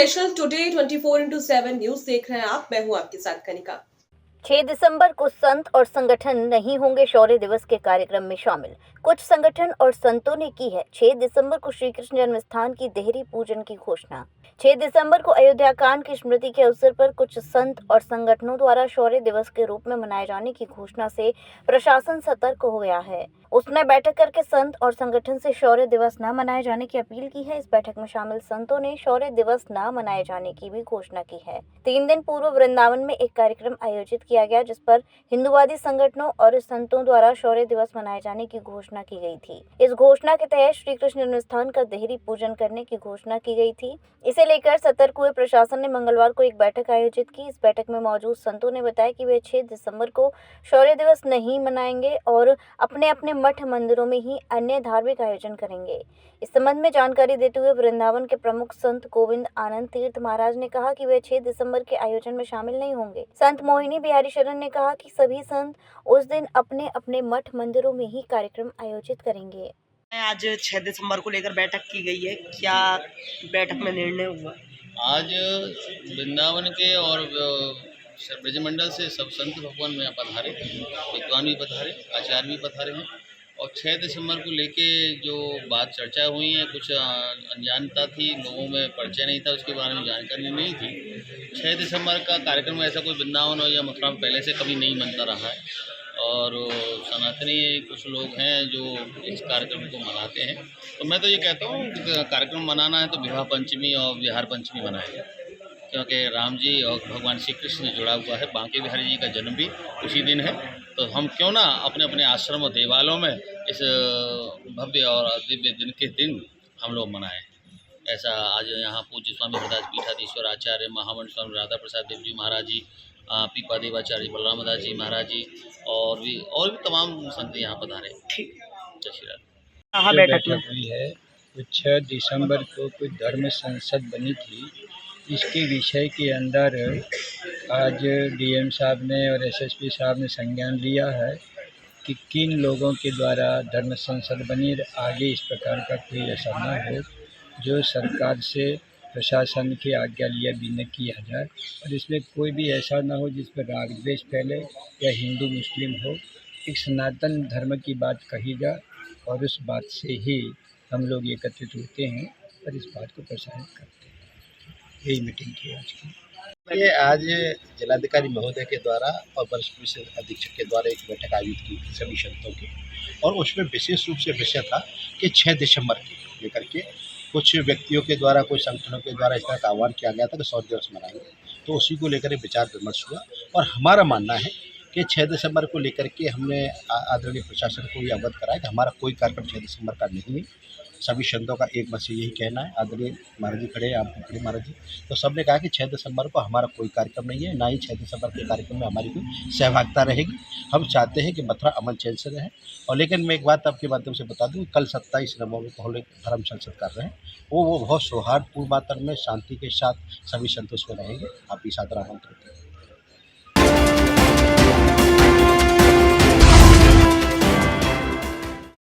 Special today 24/7 news देख रहे हैं आप। मैं हूं आपके साथ कनिका। 6 दिसंबर को संत और संगठन नहीं होंगे शौर्य दिवस के कार्यक्रम में शामिल। कुछ संगठन और संतों ने की है 6 दिसंबर को श्री कृष्ण जन्मस्थान की देहरी पूजन की घोषणा। 6 दिसंबर को अयोध्या कांड की स्मृति के अवसर पर कुछ संत और संगठनों द्वारा शौर्य दिवस के रूप में मनाए जाने की घोषणा से प्रशासन सतर्क हो गया है। उसने बैठक करके संत और संगठन से शौर्य दिवस न मनाए जाने की अपील की है। इस बैठक में शामिल संतों ने शौर्य दिवस न मनाए जाने की भी घोषणा की है। 3 दिन पूर्व वृंदावन में एक कार्यक्रम आयोजित किया गया, जिस पर हिंदुवादी संगठनों और संतों द्वारा शौर्य दिवस मनाए जाने की घोषणा की गई थी। इस घोषणा के तहत श्री कृष्ण जन्मस्थान का देहरी पूजन करने की घोषणा की गई थी। इसे लेकर सतर्क हुए प्रशासन ने मंगलवार को एक बैठक आयोजित की। इस बैठक में मौजूद संतों ने बताया कि वे 6 दिसंबर को शौर्य दिवस नहीं मनाएंगे और अपने अपने मठ मंदिरों में ही अन्य धार्मिक आयोजन करेंगे। इस संबंध में जानकारी देते हुए वृंदावन के प्रमुख संत गोविंद आनंद तीर्थ महाराज ने कहा कि वे 6 दिसंबर के आयोजन में शामिल नहीं होंगे। संत मोहिनी बिहारी शरण ने कहा कि सभी संत उस दिन अपने अपने मठ मंदिरों में ही कार्यक्रम आयोजित करेंगे। आज 6 दिसंबर को लेकर बैठक की गई है, क्या बैठक में निर्णय हुआ? आज वृंदावन के और ब्रजमंडल से सब संत भगवान में पधारे, विद्वान भी पधारे, आचार्य भी पधारे हैं। और 6 दिसंबर को लेके जो बात चर्चा हुई है, कुछ अनजानता थी, लोगों में परिचय नहीं था, उसके बारे में जानकारी नहीं थी। 6 दिसंबर का कार्यक्रम ऐसा कोई वृंदावन और या मथुरा में पहले से कभी नहीं बनता रहा है और सनातनी कुछ लोग हैं जो इस कार्यक्रम को मनाते हैं। तो मैं तो ये कहता हूँ कि कार्यक्रम मनाना है तो विवाह पंचमी और विहार पंचमी मनाएं, क्योंकि राम जी और भगवान श्री कृष्ण से जुड़ा हुआ है। बांके बिहारी जी का जन्म भी उसी दिन है, तो हम क्यों ना अपने अपने आश्रम और देवालयों में इस भव्य और दिव्य दिन के दिन हम लोग मनाएं। ऐसा आज यहाँ पूज्य स्वामी हरदास पीठाधीश्वर आचार्य महामंड स्वामी राधा प्रसाद देव जी महाराज जी, पीपा देवाचार्य बलराम दास जी महाराज जी और भी तमाम संत यहाँ पधारे। जय श्री राम। कहाँ बैठक हुई है तो 6 दिसंबर को कुछ धर्म संसद बनी थी। इसके विषय के अंदर आज डीएम साहब ने और एसएसपी साहब ने संज्ञान लिया है कि किन लोगों के द्वारा धर्म संसद बनी। आगे इस प्रकार का कोई ऐसा ना हो जो सरकार से प्रशासन की आज्ञा लिया बिना किया जाए, और इसमें कोई भी ऐसा ना हो जिस पर राग द्वेष फैले या हिंदू मुस्लिम हो। एक सनातन धर्म की बात कही जाए और उस बात से ही हम लोग एकत्रित होते हैं और इस बात को प्रसारित करते हैं। यही मीटिंग की आज की। ये आज जिलाधिकारी महोदय के द्वारा और वरिष्ठ पुलिस अधीक्षक के द्वारा एक बैठक आयोजित की सभी संतों की, और उसमें विशेष रूप से विषय था कि 6 दिसंबर के लेकर के कुछ व्यक्तियों के द्वारा, कुछ संगठनों के द्वारा इस तरह का आह्वान किया गया था कि 100 दिवस मनाएंगे, तो उसी को लेकर विचार विमर्श हुआ। और हमारा मानना है कि 6 दिसंबर को लेकर के हमने आदरणीय प्रशासन को ये अवगत कराया कि हमारा कोई कार्यक्रम 6 दिसंबर का नहीं है। सभी संतों का एक मत से यही कहना है। आदरणीय महाराज जी खड़े, आप खड़े महाराज जी, तो सबने कहा कि 6 दिसंबर को हमारा कोई कार्यक्रम नहीं है, ना ही 6 दिसंबर के कार्यक्रम में हमारी कोई सहभागिता रहेगी। हम चाहते हैं कि मथुरा अमन चैन से रहे। और लेकिन मैं एक बात आपके माध्यम से बता दूँ, कल 27 नवंबर को हम लोग धर्म संसद कर रहे हैं, वो बहुत सौहार्दपूर्ण वातावरण में शांति के साथ सभी संतों में रहेंगे। आप भी सादर आमंत्रित हैं।